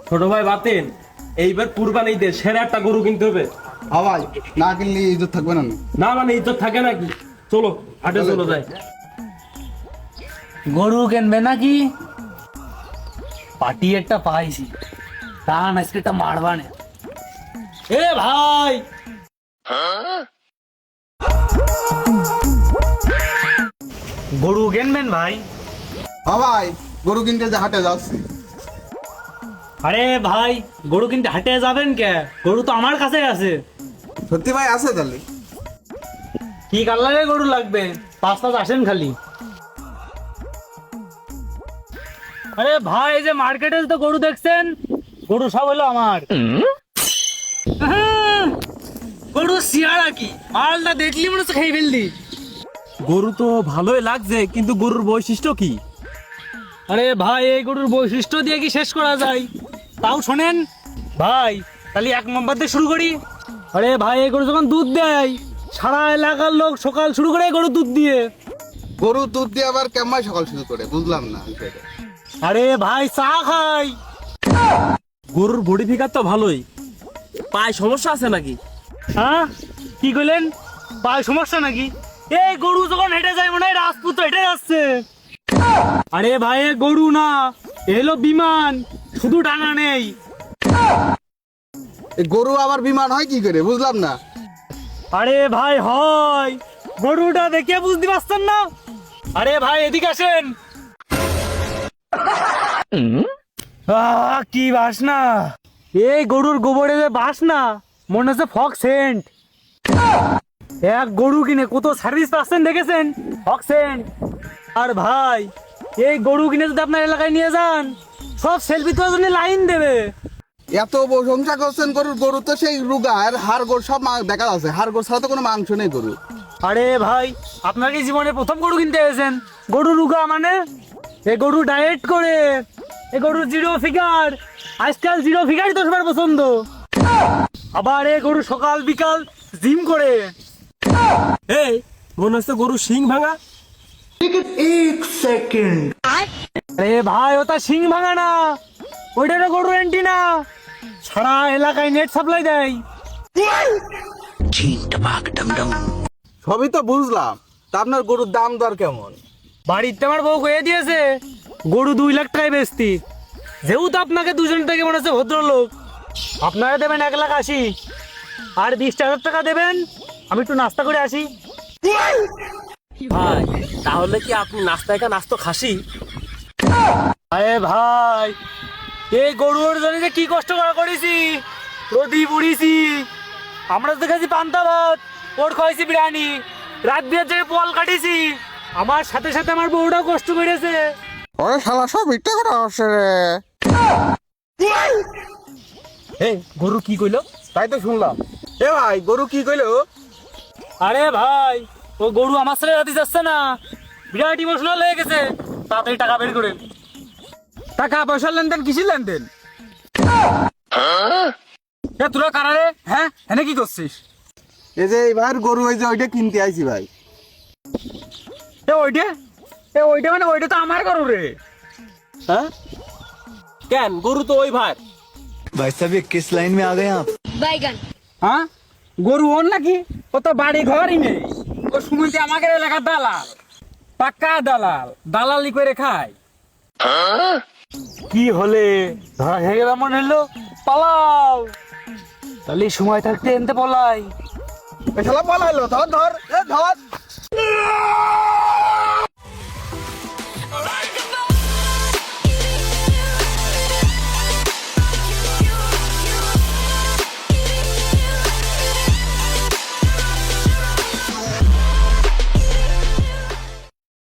ছোট ভাই বাতেন, এইবার কুরবানিতে সেরা একটা গরু কিনতে হবে। হ্যাঁ ভাই, না কিনলে ইজ্জত থাকবে না। না মানে ইজ্জত থাকে নাকি? চলো হাটে চলো যাই। গরু কিনবে নাকি? পাটি একটা পাইছি, টান আজকে একটা মারবানে। এ ভাই, গরু কিনবেন ভাই? হ্যাঁ ভাই, গরু কিনতে যে হাটে যাচ্ছি। আরে ভাই, গরু কিনতে হাটে যাবেন কে? গরু তো আমার কাছে আছে। সত্যি ভাই আছে তাহলে? কি কালারের গরু লাগবে? 5-5 আসেন খালি। আরে ভাই, এই যে মার্কেটে তো গরু দেখছেন, গরু সব হলো আমার। গরু সিয়ারা কি মালটা দেখলি মনে হচ্ছে খেয়ে ফেললি। গরু তো ভালোই লাগছে, কিন্তু গরুর বৈশিষ্ট্য কি? আরে ভাই, এই গরুর বৈশিষ্ট্য দিয়ে কি শেষ করা যায়? তাও শোনেন ভাই, তাহলে 1 নম্বর দিয়ে শুরু করি। আরে ভাই, এই গরু যখন দুধ দেয়, সারা এলাকার লোক সকাল শুরু করে গরু দুধ দিয়ে। গরু দুধ দিয়ে আবার কেমন সকাল শুরু করে বুঝলাম না বিষয়টা। আরে ভাই, চা খাই। গরুর বডি ফিগার তো ভালোই, পায়ে সমস্যা আছে নাকি? হ্যাঁ, কি কইলেন? পায়ে সমস্যা নাকি? এই গরু যখন হেঁটে যায় মনে হয় রাজপুত হেঁটে যাচ্ছে। আরে ভাই, এ গরু না, এলো বিমান, শুধু ডানা নেই। এই গরু আবার বিমান হয় কি করে বুঝলাম না। আরে ভাই হয়, গরুটা দেখে বুঝতে পারছেন না? আরে ভাই, এদিকে আসেন। কি বাসনা! এই গরুর গোবরে যে বাসনা, মনে হচ্ছে ফক সেন্ট। এক গরু কিনে কত সার্ভিস পাচ্ছেন দেখেছেন? ফক সেন্ট। আর ভাই, এই গরু কিনে যদি আপনার এলাকায় নিয়ে যান, সব সেলফি তোলার জন্য লাইন দেবে। এত প্রশংসা করছেন গরুর, গরু তো সেই রুগা আর হাড় গোড় সব দেখা যাচ্ছে। হাড় গোড় ছাড়া তো কোনো মাংস নেই গরু। আরে ভাই, আপনার কি জীবনে প্রথম গরু কিনতে এসেছেন? গরু রুগা মানে? এ গরু ডায়েট করে, এ গরু জিরো ফিগার। আজকাল জিরো ফিগারই তো সবার পছন্দ। আবার এ গরু সকাল বিকাল জিম করে। এই মনে হচ্ছে গরু শিং ভাঙা। আরে ভাই, ওটা শিং ভাঙা না, ওইটারও গরু এন্টিনা। সারা এলাকায় নেট সাপ্লাই দেয়। সবই তো বুঝলাম, তা আপনার গরুর দাম দর কেমন? বাড়িতে আমার বউ কয়ে দিয়েছে গরু 2 লাখ টাকায় বেচতি। যেহেতু আপনাকে দুজন থেকে মনে হচ্ছে ভদ্রলোক, আপনারা দেবেন 1,80,000 আর 20,000 টাকা দেবেন। আমি একটু নাস্তা করে আসি। ভাই তাহলে কি আপনি নাস্তা খাসি? আরে ভাই, এই গরুর জন্য যে কি কষ্ট করেছি, রোদি পুড়িছি। আমরা তো খেয়েছি পান্তা ভাত, ওর খাইছি বিরিয়ানি, রাত বিয়ের জায়গায় পোয়াল কাটিছি। আমার সাথে সাথে আমার বউটাও কষ্ট করেছে। ওরে শালা সব মিথ্যা কথা হচ্ছে রে। এই গরু কি কইলো? তাই তো শুনলাম। এ ভাই, গরু কি কইলো? আরে ভাই, ও গরু আমার ছেলে রাতে যাচ্ছে না, বিরাট ইমোশনাল হয়ে গেছে। তাড়াতাড়ি টাকা বের করেন। টাকা পয়সার লেনদেন কিসের লেনদেন? তোরা কারা রে? হ্যাঁ, এনে কি করছিস? এই যে এইবার গরু ওই যে ওইটা কিনতে আইছি ভাই। ওইটা মানে ওইটা তো আমার গরু রে। হ্যাঁ কেন, গরু তো ওই ভাই। भाई साहब ये किस लाइन में आ गए आप? বাইগান। হ্যাঁ, গরু ওর নাকি? ও তো বাড়ি ঘরই নেই। ও সুমন্তি আমাকে এলাকার দালাল, পাক্কা দালাল, দালালি করে খায়। কি হলে ধরা খেয়ে গেলাম মনে হলো? পালাও, তাহলে সময় থাকতে এনতে পলাই। এ শালা পলাইলো, ধর ধর, এ ধর।